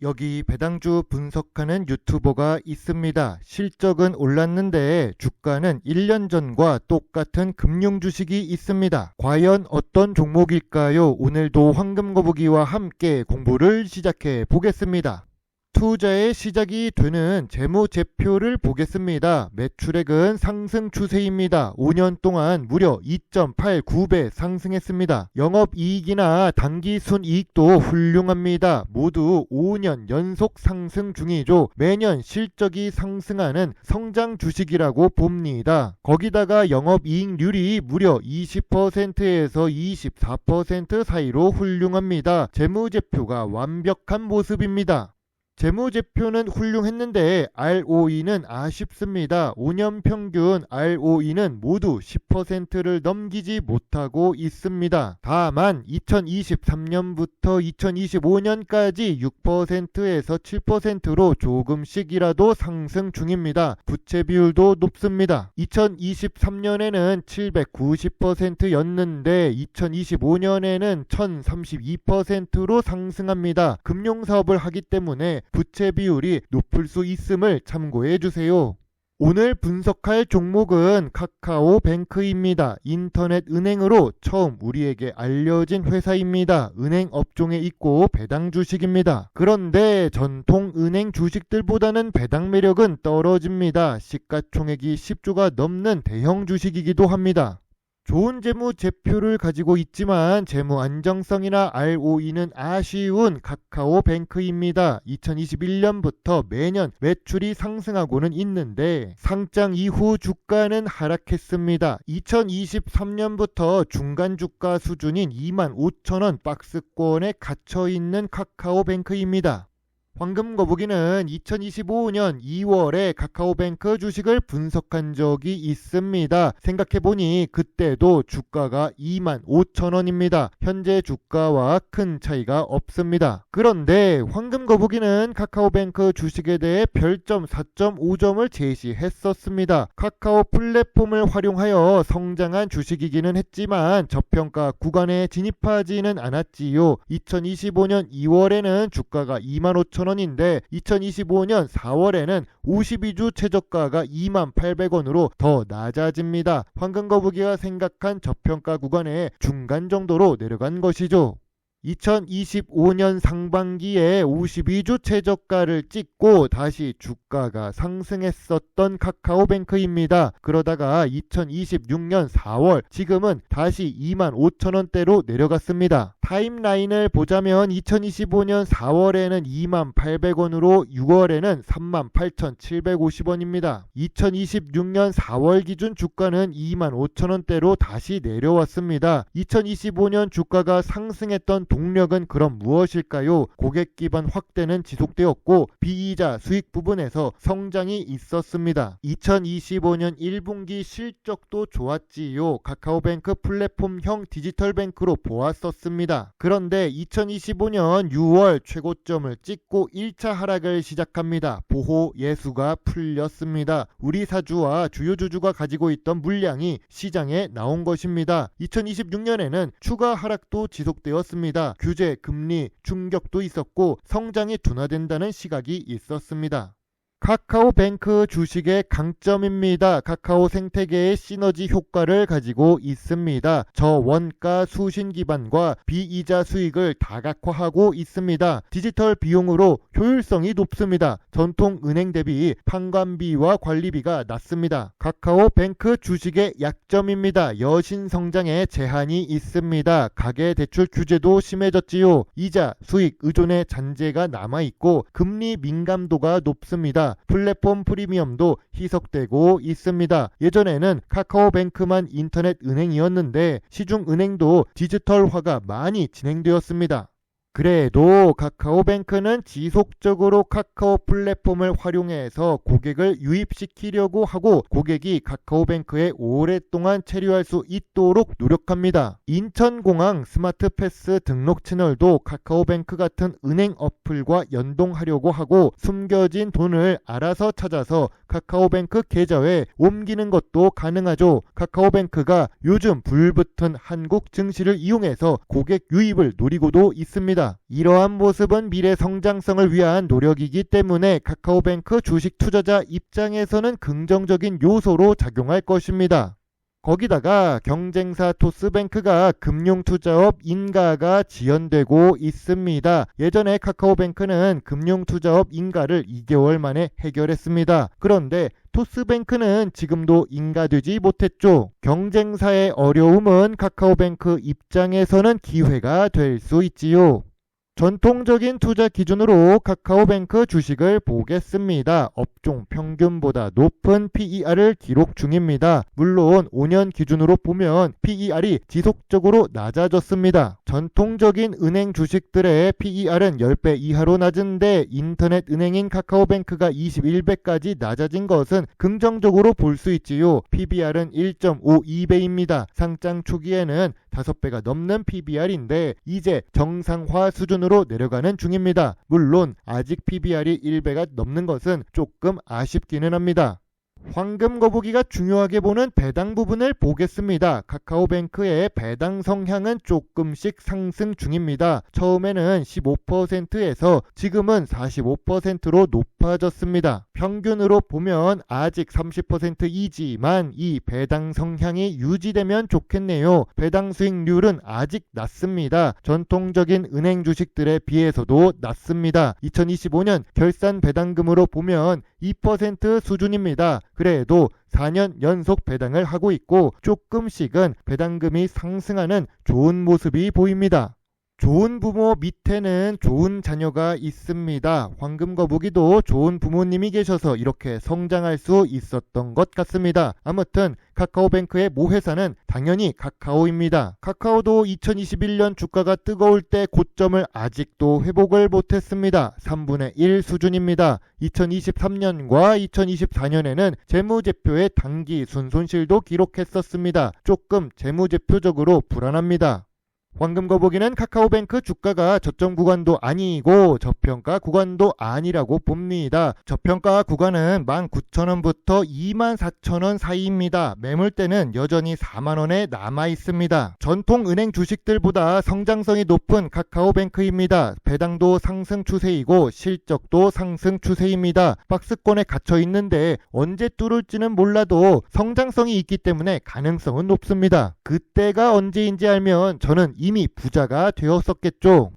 여기 배당주 분석하는 유튜버가 있습니다. 실적은 올랐는데 주가는 1년 전과 똑같은 금융 주식이 있습니다. 과연 어떤 종목일까요? 오늘도 황금거북이와 함께 공부를 시작해 보겠습니다. 투자의 시작이 되는 재무제표를 보겠습니다. 매출액은 상승 추세입니다. 5년 동안 무려 2.89배 상승했습니다. 영업이익이나 당기순이익도 훌륭합니다. 모두 5년 연속 상승 중이죠. 매년 실적이 상승하는 성장 주식이라고 봅니다. 거기다가 영업이익률이 무려 20%에서 24% 사이로 훌륭합니다. 재무제표가 완벽한 모습입니다. 재무제표는 훌륭했는데 ROE는 아쉽습니다. 5년 평균 ROE는 모두 10%를 넘기지 못하고 있습니다. 다만 2023년부터 2025년까지 6%에서 7%로 조금씩이라도 상승 중입니다. 부채 비율도 높습니다. 2023년에는 790%였는데 2025년에는 1032%로 상승합니다. 금융사업을 하기 때문에 부채 비율이 높을 수 있음을 참고해 주세요. 오늘 분석할 종목은 카카오뱅크입니다. 인터넷 은행으로 처음 우리에게 알려진 회사입니다. 은행 업종에 있고 배당 주식입니다. 그런데 전통 은행 주식들보다는 배당 매력은 떨어집니다. 시가총액이 10조가 넘는 대형 주식이기도 합니다. 좋은 재무제표를 가지고 있지만 재무 안정성이나 ROE는 아쉬운 카카오뱅크입니다. 2021년부터 매년 매출이 상승하고는 있는데 상장 이후 주가는 하락했습니다. 2023년부터 중간 주가 수준인 25,000원 박스권에 갇혀있는 카카오뱅크입니다. 황금거북이는 2025년 2월에 카카오뱅크 주식을 분석한 적이 있습니다. 생각해보니 그때도 주가가 25,000원입니다. 현재 주가와 큰 차이가 없습니다. 그런데 황금거북이는 카카오뱅크 주식에 대해 별점 4.5점을 제시했었습니다. 카카오 플랫폼을 활용하여 성장한 주식이기는 했지만 저평가 구간에 진입하지는 않았지요. 2025년 2월에는 주가가 25,000원 인데 2025년 4월에는 52주 최저가가 28,000원으로 더 낮아집니다. 황금거북이가 생각한 저평가 구간의 중간 정도로 내려간 것이죠. 2025년 상반기에 52주 최저가를 찍고 다시 주가가 상승했었던 카카오뱅크입니다. 그러다가 2026년 4월 지금은 다시 25,000원대로 내려갔습니다. 타임라인을 보자면 2025년 4월에는 28,000원으로 6월에는 38,750원입니다. 2026년 4월 기준 주가는 25,000원대로 다시 내려왔습니다. 2025년 주가가 상승했던 동력은 그럼 무엇일까요? 고객 기반 확대는 지속되었고 비이자 수익 부분에서 성장이 있었습니다. 2025년 1분기 실적도 좋았지요. 카카오뱅크 플랫폼형 디지털뱅크로 보았었습니다. 그런데 2025년 6월 최고점을 찍고 1차 하락을 시작합니다. 보호 예수가 풀렸습니다. 우리 사주와 주요 주주가 가지고 있던 물량이 시장에 나온 것입니다. 2026년에는 추가 하락도 지속되었습니다. 규제, 금리 충격도 있었고 성장이 둔화된다는 시각이 있었습니다. 카카오뱅크 주식의 강점입니다. 카카오 생태계의 시너지 효과를 가지고 있습니다. 저원가 수신 기반과 비이자 수익을 다각화하고 있습니다. 디지털 비용으로 효율성이 높습니다. 전통 은행 대비 판관비와 관리비가 낮습니다. 카카오뱅크 주식의 약점입니다. 여신 성장에 제한이 있습니다. 가계대출 규제도 심해졌지요. 이자, 수익, 의존의 잔재가 남아있고 금리 민감도가 높습니다. 플랫폼 프리미엄도 희석되고 있습니다. 예전에는 카카오뱅크만 인터넷 은행이었는데 시중은행도 디지털화가 많이 진행되었습니다. 그래도 카카오뱅크는 지속적으로 카카오 플랫폼을 활용해서 고객을 유입시키려고 하고 고객이 카카오뱅크에 오랫동안 체류할 수 있도록 노력합니다. 인천공항 스마트패스 등록 채널도 카카오뱅크 같은 은행 어플과 연동하려고 하고 숨겨진 돈을 알아서 찾아서 카카오뱅크 계좌에 옮기는 것도 가능하죠. 카카오뱅크가 요즘 불붙은 한국 증시를 이용해서 고객 유입을 노리고도 있습니다. 있습니다. 이러한 모습은 미래 성장성을 위한 노력이기 때문에 카카오뱅크 주식 투자자 입장에서는 긍정적인 요소로 작용할 것입니다. 거기다가 경쟁사 토스뱅크가 금융투자업 인가가 지연되고 있습니다. 예전에 카카오뱅크는 금융투자업 인가를 2개월 만에 해결했습니다. 그런데 토스뱅크는 지금도 인가되지 못했죠. 경쟁사의 어려움은 카카오뱅크 입장에서는 기회가 될 수 있지요. 전통적인 투자 기준으로 카카오뱅크 주식을 보겠습니다. 업종 평균보다 높은 PER을 기록 중입니다. 물론 5년 기준으로 보면 PER이 지속적으로 낮아졌습니다. 전통적인 은행 주식들의 PER은 10배 이하로 낮은데 인터넷 은행인 카카오뱅크가 21배까지 낮아진 것은 긍정적으로 볼 수 있지요. PBR은 1.52배입니다. 상장 초기에는 5배가 넘는 PBR인데 이제 정상화 수준으로 내려가는 중입니다. 물론 아직 PBR이 1배가 넘는 것은 조금 아쉽기는 합니다. 황금 거북이가 중요하게 보는 배당 부분을 보겠습니다. 카카오뱅크의 배당 성향은 조금씩 상승 중입니다. 처음에는 15%에서 지금은 45%로 높아졌습니다. 평균으로 보면 아직 30%이지만 이 배당 성향이 유지되면 좋겠네요. 배당 수익률은 아직 낮습니다. 전통적인 은행 주식들에 비해서도 낮습니다. 2025년 결산 배당금으로 보면 2% 수준입니다. 그래도 4년 연속 배당을 하고 있고 조금씩은 배당금이 상승하는 좋은 모습이 보입니다. 좋은 부모 밑에는 좋은 자녀가 있습니다. 황금거북이도 좋은 부모님이 계셔서 이렇게 성장할 수 있었던 것 같습니다. 아무튼 카카오뱅크의 모회사는 당연히 카카오입니다. 카카오도 2021년 주가가 뜨거울 때 고점을 아직도 회복을 못했습니다. 3분의 1 수준입니다. 2023년과 2024년에는 재무제표의 단기 순손실도 기록했었습니다. 조금 재무제표적으로 불안합니다. 황금거북이는 카카오뱅크 주가가 저점 구간도 아니고 저평가 구간도 아니라고 봅니다. 저평가 구간은 19,000원부터 24,000원 사이입니다. 매물대는 여전히 4만원에 남아있습니다. 전통 은행 주식들보다 성장성이 높은 카카오뱅크입니다. 배당도 상승 추세이고 실적도 상승 추세입니다. 박스권에 갇혀있는데 언제 뚫을지는 몰라도 성장성이 있기 때문에 가능성은 높습니다. 그때가 언제인지 알면 저는 이미 부자가 되었었겠죠.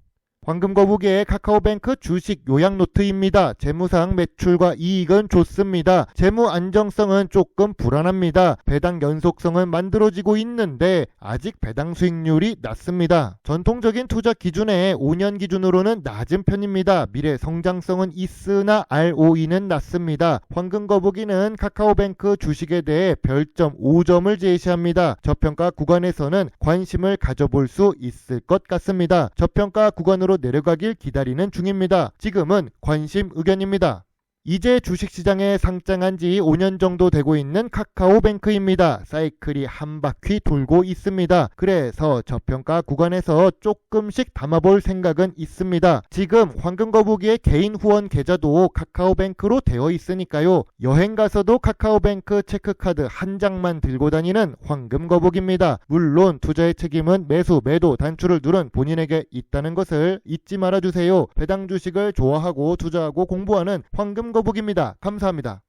황금거북이의 카카오뱅크 주식 요약 노트입니다. 재무상 매출과 이익은 좋습니다. 재무 안정성은 조금 불안합니다. 배당 연속성은 만들어지고 있는데 아직 배당 수익률이 낮습니다. 전통적인 투자 기준에 5년 기준으로는 낮은 편입니다. 미래 성장성은 있으나 ROE는 낮습니다. 황금거북이는 카카오뱅크 주식에 대해 별점 5점을 제시합니다. 저평가 구간에서는 관심을 가져볼 수 있을 것 같습니다. 저평가 구간으로 내려가길 기다리는 중입니다. 지금은 관심 의견입니다. 이제 주식시장에 상장한 지 5년 정도 되고 있는 카카오뱅크입니다. 사이클이 한 바퀴 돌고 있습니다. 그래서 저평가 구간에서 조금씩 담아볼 생각은 있습니다. 지금 황금거북이의 개인 후원 계좌도 카카오뱅크로 되어 있으니까요. 여행 가서도 카카오뱅크 체크카드 한 장만 들고 다니는 황금거북입니다. 물론 투자의 책임은 매수, 매도, 단추를 누른 본인에게 있다는 것을 잊지 말아주세요. 배당 주식을 좋아하고 투자하고 공부하는 황금거북입니다. 감사합니다.